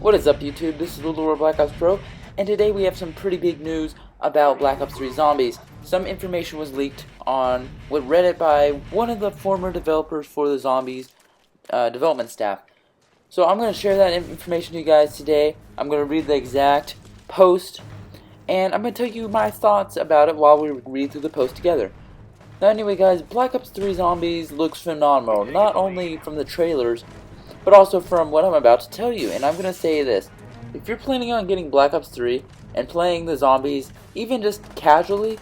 What is up, YouTube? This is the Lord Black Ops Pro, and today we have some pretty big news about Black Ops 3 Zombies. Some information was leaked on Reddit by one of the former developers for the Zombies development staff. So I'm going to share that information to you guys today. I'm going to read the exact post, and I'm going to tell you my thoughts about it while we read through the post together. Now anyway guys, Black Ops 3 Zombies looks phenomenal, not only from the trailers, but also from what I'm about to tell you. And I'm going to say this: if you're planning on getting Black Ops 3 and playing the zombies, even just casually,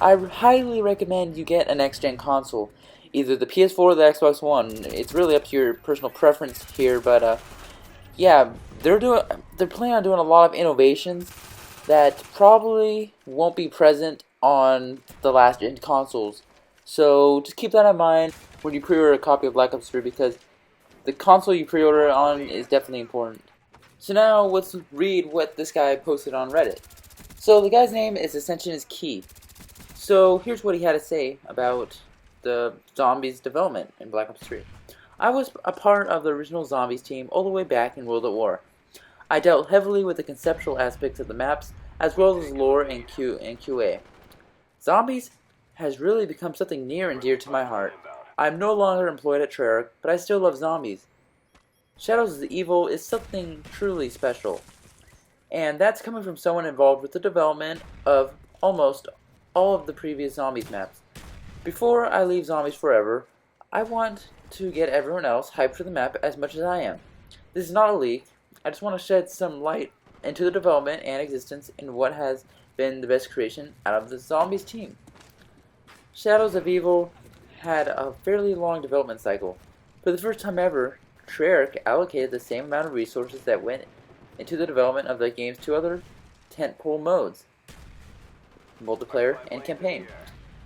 I highly recommend you get a next-gen console. Either the PS4 or the Xbox One. It's really up to your personal preference here, but yeah, they're planning on doing a lot of innovations that probably won't be present on the last-gen consoles. So just keep that in mind when you pre-order a copy of Black Ops 3, because the console you pre-order on is definitely important. So now let's read what this guy posted on Reddit. So the guy's name is Ascension is Key. So here's what he had to say about the Zombies development in Black Ops 3. I was a part of the original Zombies team all the way back in World at War. I dealt heavily with the conceptual aspects of the maps, as well as lore and QA. Zombies has really become something near and dear to my heart. I am no longer employed at Treyarch, but I still love zombies. Shadows of the Evil is something truly special, and that's coming from someone involved with the development of almost all of the previous Zombies maps. Before I leave Zombies forever, I want to get everyone else hyped for the map as much as I am. This is not a leak. I just want to shed some light into the development and existence in what has been the best creation out of the Zombies team. Shadows of Evil had a fairly long development cycle. For the first time ever, Treyarch allocated the same amount of resources that went into the development of the game's two other tentpole modes, multiplayer and campaign.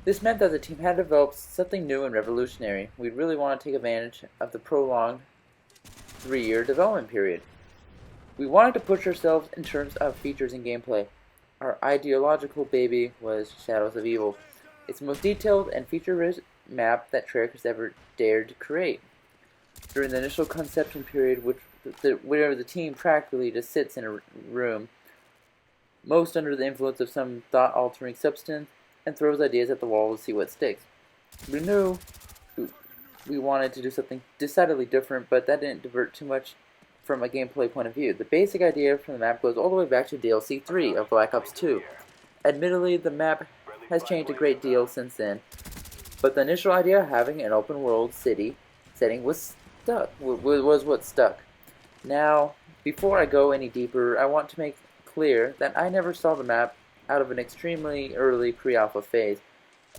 This meant that the team had developed something new and revolutionary. We really want to take advantage of the prolonged 3-year development period. We wanted to push ourselves in terms of features and gameplay. Our ideological baby was Shadows of Evil. It's the most detailed and feature-rich map that Treyarch has ever dared to create. During the initial conception period, where the team practically just sits in a room, most under the influence of some thought-altering substance, and throws ideas at the wall to see what sticks. We knew we wanted to do something decidedly different, but that didn't divert too much from a gameplay point of view. The basic idea from the map goes all the way back to DLC 3 of Black Ops 2. Admittedly, the map has changed a great deal since then, but the initial idea of having an open world city setting was what stuck. Now, before I go any deeper, I want to make clear that I never saw the map out of an extremely early pre-alpha phase.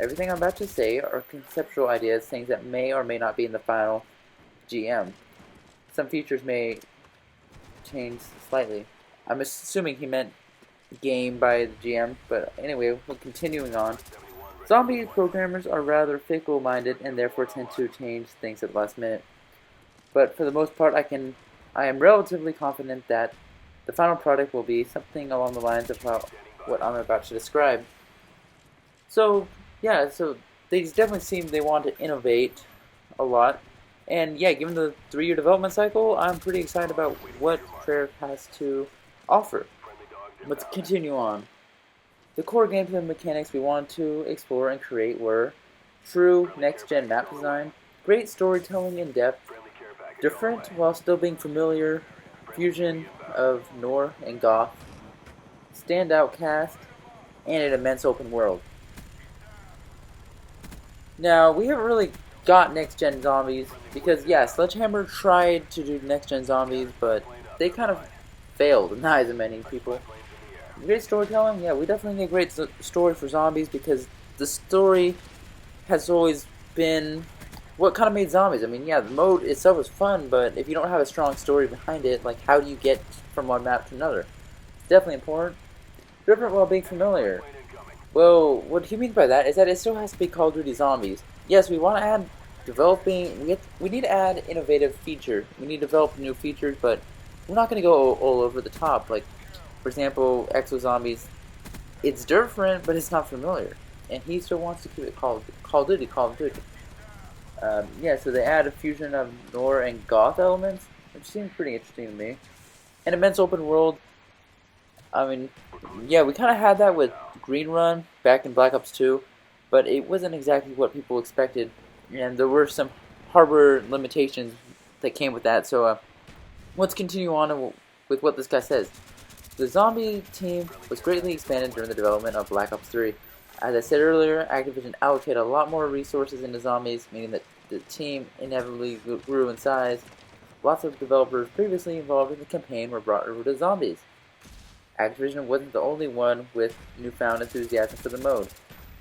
Everything I'm about to say are conceptual ideas, things that may or may not be in the final GM. Some features may change slightly. I'm assuming he meant game by the GM, but anyway, we're continuing on. Zombie programmers are rather fickle-minded and therefore tend to change things at the last minute. But for the most part, I am relatively confident that the final product will be something along the lines of what I'm about to describe. So yeah, so they definitely seem they want to innovate a lot. And yeah, given the 3-year development cycle, I'm pretty excited about what Treyarch has to offer. Let's continue on. The core gameplay mechanics we wanted to explore and create were true next-gen map design, great storytelling in depth, different while still being familiar, fusion of Nor and Goth, standout cast, and an immense open world. Now, we haven't really got next-gen zombies because, yeah, Sledgehammer tried to do next-gen zombies, but they kind of failed in the eyes of many people. Great storytelling, yeah, we definitely need a great story for zombies, because the story has always been what kind of made zombies. I mean, yeah, the mode itself is fun, but if you don't have a strong story behind it, like, how do you get from one map to another? It's definitely important. Different while being familiar. Well, what he means by that is that it still has to be Call of Duty Zombies. Yes, we want to add we need to add innovative features. We need to develop new features, but we're not going to go all over the top. Like, for example, Exo Zombies, it's different, but it's not familiar. And he still wants to keep it Call of Duty. Yeah, so they add a fusion of Nor and Goth elements, which seems pretty interesting to me. an immense open world. I mean, yeah, we kind of had that with Green Run back in Black Ops 2, but it wasn't exactly what people expected, and there were some hardware limitations that came with that. So let's continue on with what this guy says. The zombie team was greatly expanded during the development of Black Ops 3. As I said earlier, Activision allocated a lot more resources into zombies, meaning that the team inevitably grew in size. Lots of developers previously involved in the campaign were brought over to zombies. Activision wasn't the only one with newfound enthusiasm for the mode.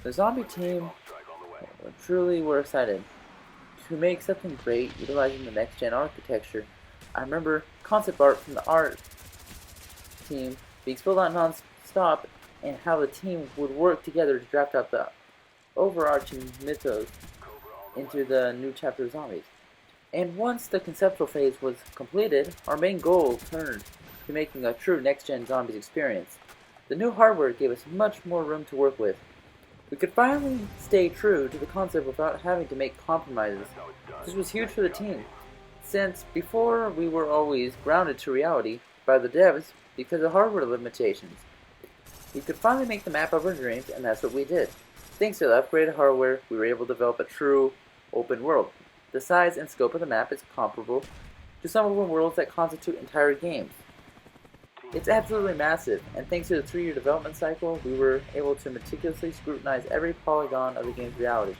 The zombie team truly were excited to make something great utilizing the next-gen architecture. I remember concept art from the art team being spilled out non-stop and how the team would work together to draft out the overarching mythos into the new chapter of zombies. And once the conceptual phase was completed, our main goal turned to making a true next-gen zombies experience. The new hardware gave us much more room to work with. We could finally stay true to the concept without having to make compromises. This was huge for the team, since before we were always grounded to reality by the devs because of hardware limitations. We could finally make the map of our dreams, and that's what we did. Thanks to the upgraded hardware, we were able to develop a true open world. The size and scope of the map is comparable to some open worlds that constitute entire games. It's absolutely massive, and thanks to the 3-year development cycle, we were able to meticulously scrutinize every polygon of the game's reality.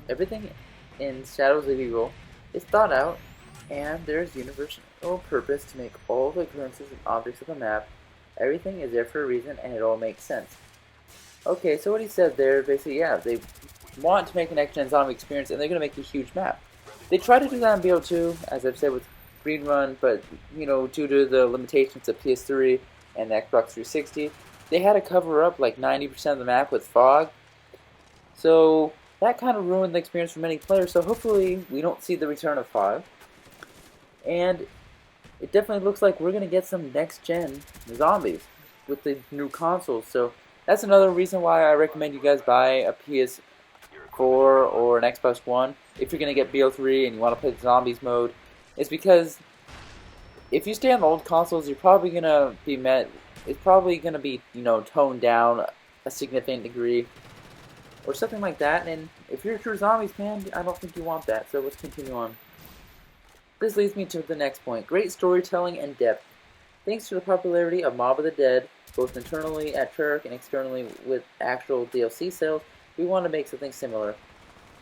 Everything in Shadows of Evil is thought out, and there's universal purpose to make all the occurrences and objects of the map. Everything is there for a reason, and it all makes sense. Okay, so what he said there, basically, yeah, they want to make an next-gen zombie experience, and they're going to make a huge map. They tried to do that on BO2, as I've said with Green Run, but due to the limitations of PS3 and the Xbox 360, they had to cover up like 90% of the map with fog. So that kind of ruined the experience for many players. So hopefully we don't see the return of fog. And it definitely looks like we're gonna get some next-gen zombies with the new consoles. So that's another reason why I recommend you guys buy a PS4 or an Xbox One if you're gonna get BO3 and you want to play the zombies mode. It's because if you stay on the old consoles, you're probably gonna be it's probably gonna be toned down a significant degree or something like that. And if you're a true zombies fan, I don't think you want that. So let's continue on. This leads me to the next point: great storytelling and depth. Thanks to the popularity of Mob of the Dead, both internally at Treyarch and externally with actual DLC sales, we want to make something similar.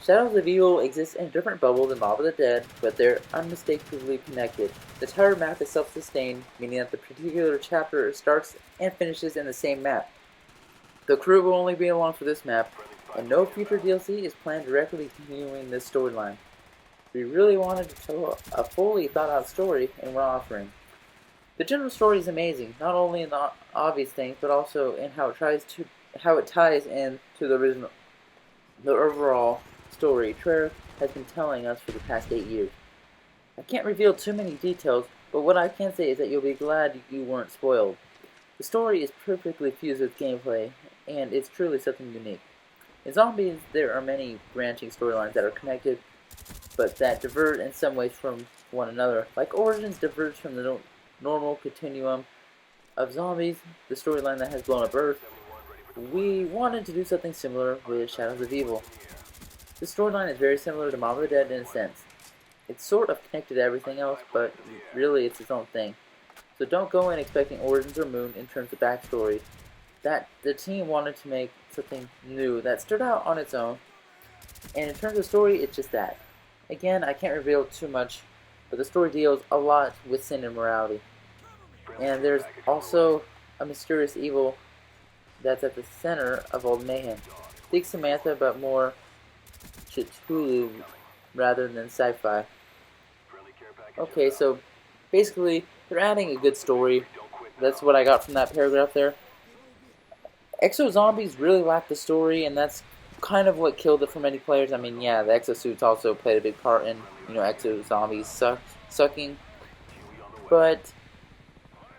Shadows of Evil exists in a different bubble than Mob of the Dead, but they're unmistakably connected. The entire map is self-sustained, meaning that the particular chapter starts and finishes in the same map. The crew will only be along for this map, and no future DLC is planned directly continuing this storyline. We really wanted to tell a fully thought-out story in one offering. The general story is amazing, not only in the obvious things, but also in how it ties in to the overall story Treyarch has been telling us for the past 8 years. I can't reveal too many details, but what I can say is that you'll be glad you weren't spoiled. The story is perfectly fused with gameplay, and it's truly something unique. In Zombies, there are many branching storylines that are connected, but that diverge in some ways from one another. Like Origins diverge from the normal continuum of Zombies, the storyline that has blown up Earth. We wanted to do something similar with Shadows of Evil. The storyline is very similar to Mob of the Dead in a sense. It's sort of connected to everything else, but really it's its own thing. So don't go in expecting Origins or Moon in terms of backstory. That the team wanted to make something new that stood out on its own, and in terms of story, it's just that. Again, I can't reveal too much, but the story deals a lot with sin and morality. And there's also a mysterious evil that's at the center of all mayhem. Think Samantha, but more Cthulhu rather than sci-fi. Okay, so basically, they're adding a good story. That's what I got from that paragraph there. Exo Zombies really lacked the story, and that's kind of what killed it for many players. I mean, yeah, the exosuits also played a big part in, Exo Zombies sucking. But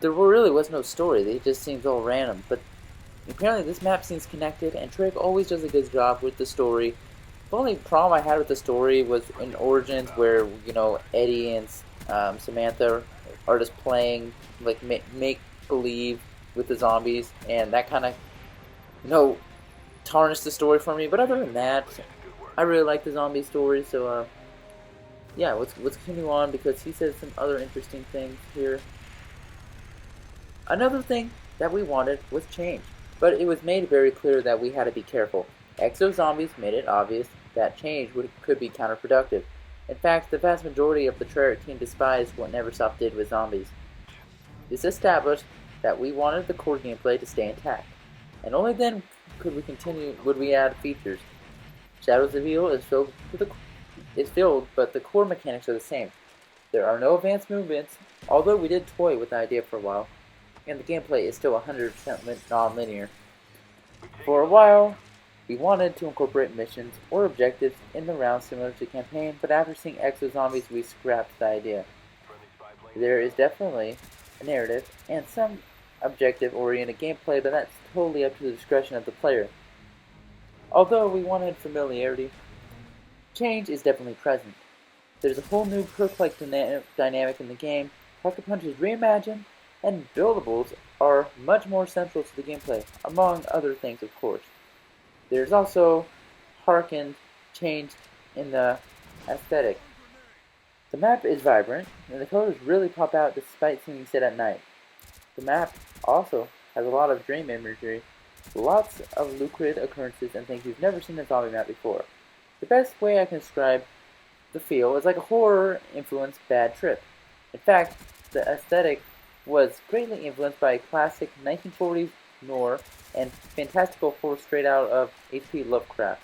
there really was no story. It just seems all random. But apparently this map seems connected, and Treyarch always does a good job with the story. The only problem I had with the story was in Origins, where Eddie and Samantha are just playing like make believe with the zombies, and that kind of tarnished the story for me. But other than that, I really like the zombie story. So yeah, let's continue on because he says some other interesting things here. Another thing that we wanted was change, but it was made very clear that we had to be careful. Exo zombies made it obvious that change could be counterproductive. In fact, the vast majority of the Treyarch team despised what Neversoft did with zombies. This established that we wanted the core gameplay to stay intact, and only then would we add features. Shadows of Evil is filled, but the core mechanics are the same. There are no advanced movements, although we did toy with the idea for a while, and the gameplay is still 100% non-linear. For a while, we wanted to incorporate missions or objectives in the round similar to campaign, but after seeing Exo Zombies, we scrapped the idea. There is definitely a narrative and some objective-oriented gameplay, but that's totally up to the discretion of the player. Although we wanted familiarity, change is definitely present. There's a whole new perk-like dynamic in the game. Pack-a-Punch is reimagined, and buildables are much more central to the gameplay, among other things, of course. There's also harkened change in the aesthetic. The map is vibrant, and the colors really pop out despite seeming set at night. The map also has a lot of dream imagery, lots of lucrative occurrences and things you've never seen in a zombie map before. The best way I can describe the feel is like a horror-influenced bad trip. In fact, the aesthetic was greatly influenced by a classic 1940s noir and fantastical horror straight out of H.P. Lovecraft.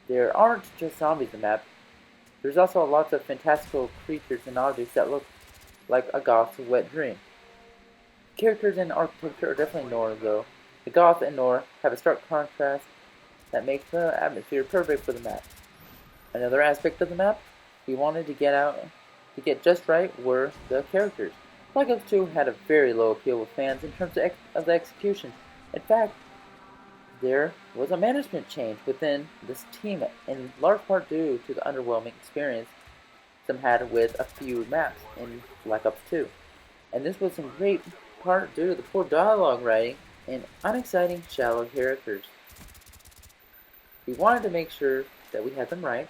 There aren't just zombies in the map. There's also lots of fantastical creatures and objects that look like a goth's wet dream. Characters and architecture are definitely noir, though. The goth and noir have a stark contrast that makes the atmosphere perfect for the map. Another aspect of the map we wanted to get just right were the characters. Black Ops 2 had a very low appeal with fans in terms of the execution. In fact, there was a management change within this team, in large part due to the underwhelming experience some had with a few maps in Black Ops 2. And this was in great part due to the poor dialogue writing and unexciting, shallow characters. We wanted to make sure that we had them right,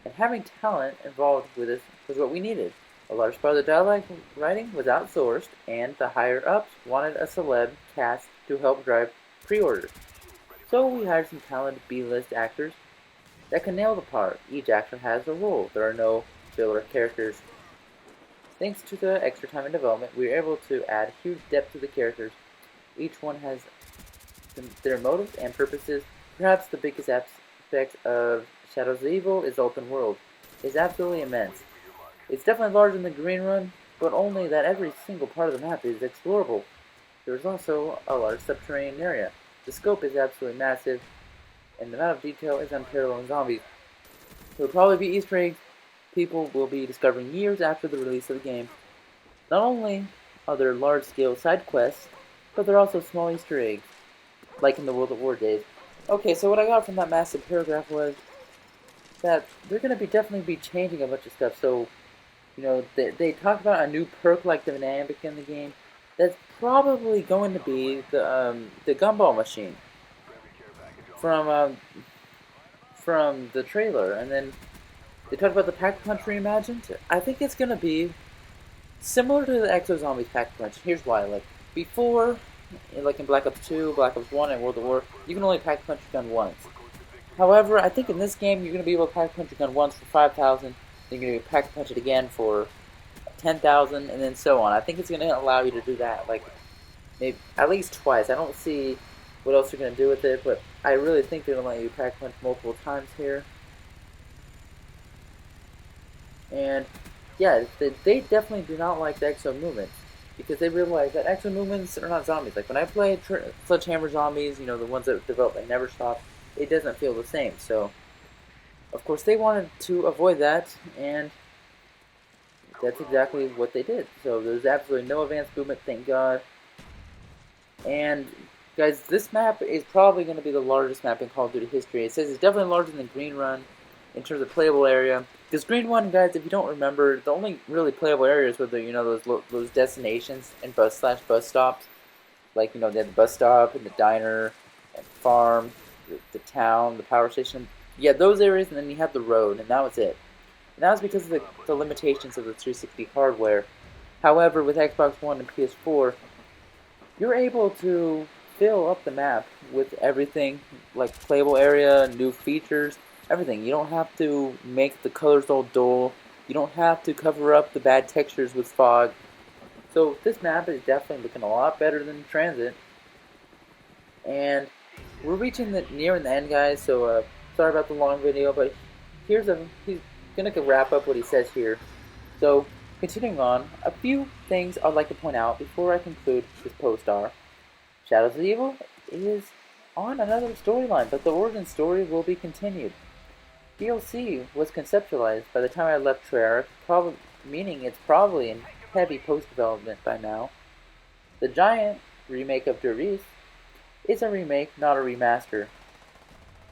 and having talent involved with this was what we needed. A large part of the dialogue writing was outsourced, and the higher-ups wanted a celeb cast to help drive pre-orders. So we hired some talented B-list actors that can nail the part. Each actor has a role. There are no filler characters. Thanks to the extra time in development, we were able to add huge depth to the characters. Each one has their motives and purposes. Perhaps the biggest aspect of Shadows of Evil is open world. It's absolutely immense. It's definitely larger than the Green Run, but only that every single part of the map is explorable. There is also a large subterranean area. The scope is absolutely massive, and the amount of detail is unparalleled in zombies. There will probably be Easter eggs people will be discovering years after the release of the game. Not only are there large-scale side quests, but there are also small Easter eggs, like in the World at War days. Okay, so what I got from that massive paragraph was that they're going to definitely be changing a bunch of stuff. So, they talk about a new perk-like dynamic in the game. That's probably going to be the gumball machine from the trailer, and then they talked about the Pack-a-Punch reimagined. I think it's going to be similar to the Exo Zombies Pack-a-Punch. Here's why. Like, before, like in Black Ops 2, Black Ops 1, and World at War, you can only Pack-a-Punch your gun once. However, I think in this game, you're going to be able to Pack-a-Punch your gun once for 5,000, then you're going to Pack-a-Punch it again for 10,000, and then so on. I think it's going to allow you to do that, like, maybe at least twice. I don't see what else you're going to do with it, but I really think they're going to let you Pack-a-Punch multiple times here. And, yeah, they definitely do not like the Exo movements, because they realize that Exo movements are not zombies. Like, when I play Sledgehammer Zombies, the ones that developed by Neversoft, it doesn't feel the same. So, of course, they wanted to avoid that, and that's exactly what they did. So there's absolutely no advanced movement, thank God. And, guys, this map is probably going to be the largest map in Call of Duty history. It says it's definitely larger than Green Run. in terms of playable area. Because Green Run, guys, if you don't remember, the only really playable areas were the, those destinations and bus stops. Like, they had the bus stop and the diner and farm, the town, the power station. Yeah, those areas, and then you have the road, and that was it. And that was because of the limitations of the 360 hardware. However, with Xbox One and PS4, you're able to fill up the map with everything, like playable area, new features, everything. You don't have to make the colors all dull. You don't have to cover up the bad textures with fog. So this map is definitely looking a lot better than Transit. And we're reaching nearing the end, guys. So sorry about the long video, but he's gonna wrap up what he says here. So continuing on, a few things I'd like to point out before I conclude this post are: Shadows of Evil is on another storyline, but the origin story will be continued. DLC was conceptualized by the time I left Treyarch, meaning it's probably in heavy post-development by now. The giant remake of Derice is a remake, not a remaster,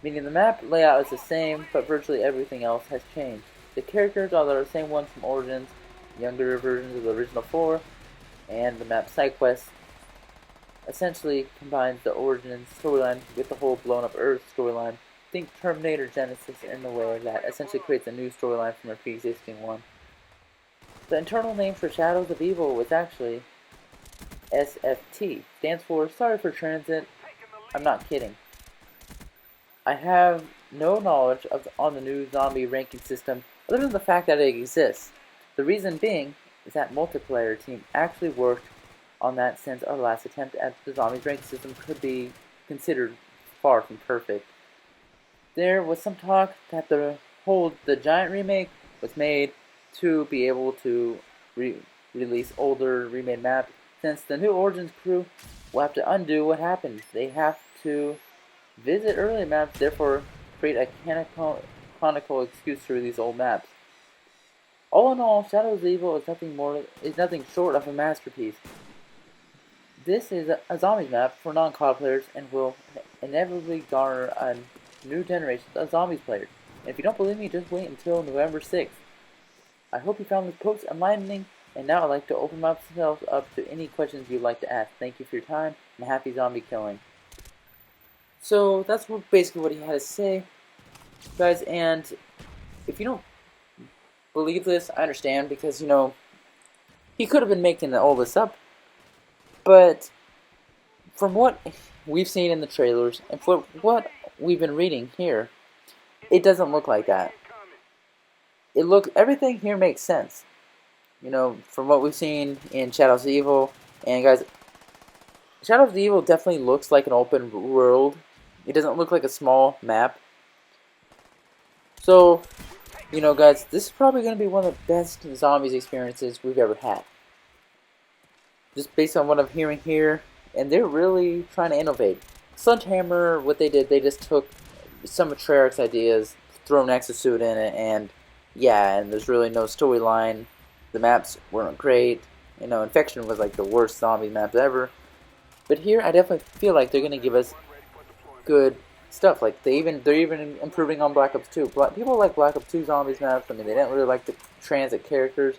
meaning the map layout is the same, but virtually everything else has changed. The characters are the same ones from Origins, younger versions of the original 4, and the map side quest essentially combines the Origins storyline with the whole blown up Earth storyline. Think Terminator Genesis in the way that essentially creates a new storyline from a pre-existing one. The internal name for Shadows of Evil was actually SFT, stands for Sorry for Transit. I'm not kidding. I have no knowledge on the new zombie ranking system other than the fact that it exists. The reason being is that multiplayer team actually worked on that since our last attempt at the zombies ranking system could be considered far from perfect. There was some talk that the giant remake was made to be able to release older remade maps, since the new Origins crew will have to undo what happened. They have to visit early maps, therefore create a canonical excuse to release old maps. All in all, Shadows of Evil is nothing short of a masterpiece. This is a zombies map for non-COD players and will inevitably garner a new generation of zombies players. And if you don't believe me, just wait until November 6th. I hope you found this post enlightening, and now I'd like to open myself up to any questions you'd like to ask. Thank you for your time, and happy zombie killing. So that's basically what he had to say, guys, and if you don't believe this, I understand, because, he could have been making all this up, but from what we've seen in the trailers, and from what we've been reading here, it doesn't look like that. Everything here makes sense. From what we've seen in Shadows of Evil, and guys, Shadows of Evil definitely looks like an open world. It doesn't look like a small map. So, guys, this is probably going to be one of the best zombies experiences we've ever had. Just based on what I'm hearing here, and they're really trying to innovate. Sledgehammer, what they did, they just took some of Treyarch's ideas, throw an exosuit in it, and there's really no storyline. The maps weren't great. Infection was like the worst zombie maps ever. But here, I definitely feel like they're gonna give us good stuff. Like they're even improving on Black Ops 2. People like Black Ops 2 zombies maps. I mean, they didn't really like the transit characters.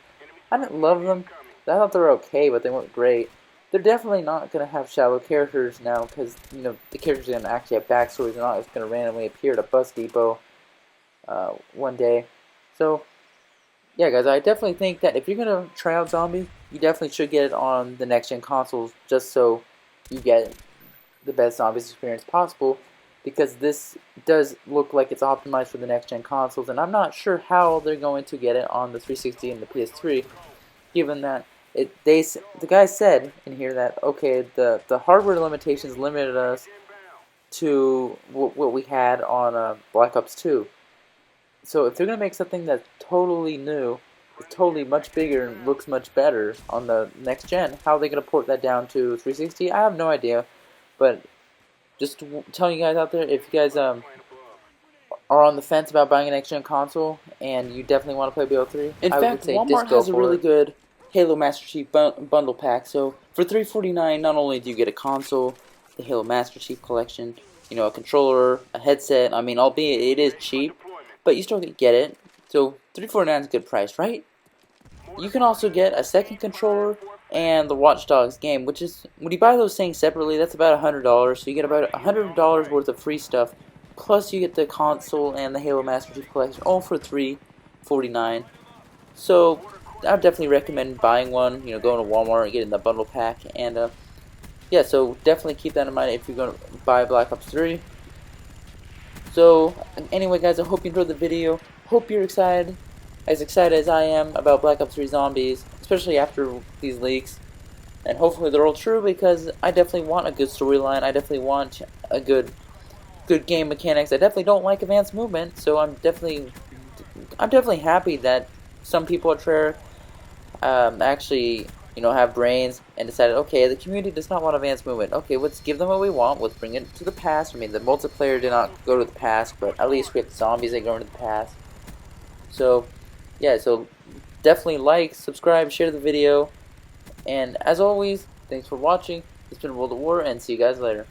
I didn't love them. I thought they were okay, but they weren't great. They're definitely not gonna have shallow characters now, because the characters are gonna actually have backstories. They're not just gonna randomly appear at a bus depot one day. So, yeah, guys, I definitely think that if you're going to try out zombies, you definitely should get it on the next-gen consoles, just so you get the best zombies experience possible, because this does look like it's optimized for the next-gen consoles, and I'm not sure how they're going to get it on the 360 and the PS3, given that the guy said in here that, okay, the hardware limitations limited us to what we had on Black Ops 2. So if they're going to make something that's totally new, totally much bigger, and looks much better on the next gen, how are they going to port that down to 360? I have no idea. But just telling you guys out there, if you guys are on the fence about buying a next gen console and you definitely want to play BO3, in fact, Walmart has a really good Halo Master Chief bundle pack. So for $349, not only do you get a console, the Halo Master Chief collection, a controller, a headset. I mean, albeit it is cheap, but you still get it. So $349 is a good price, right? You can also get a second controller and the Watch Dogs game, which is, when you buy those things separately, that's about $100. So you get about $100 worth of free stuff, plus you get the console and the Halo Master Chief Collection, all for $349. So I would definitely recommend buying one. You know, going to Walmart and getting the bundle pack, and yeah. So definitely keep that in mind if you're going to buy Black Ops 3. So anyway, guys, I hope you enjoyed the video. Hope you're excited as I am about Black Ops 3 Zombies, especially after these leaks. And hopefully they're all true, because I definitely want a good storyline. I definitely want a good game mechanics. I definitely don't like advanced movement, so I'm definitely happy that some people at Treyarch actually, you know, have brains and decided, okay, the community does not want advanced movement. Okay, let's give them what we want. Let's bring it to the past. I mean, the multiplayer did not go to the past, but at least we have the zombies that go into the past. So, yeah, so definitely like, subscribe, share the video, and as always, thanks for watching. It's been World at War, and see you guys later.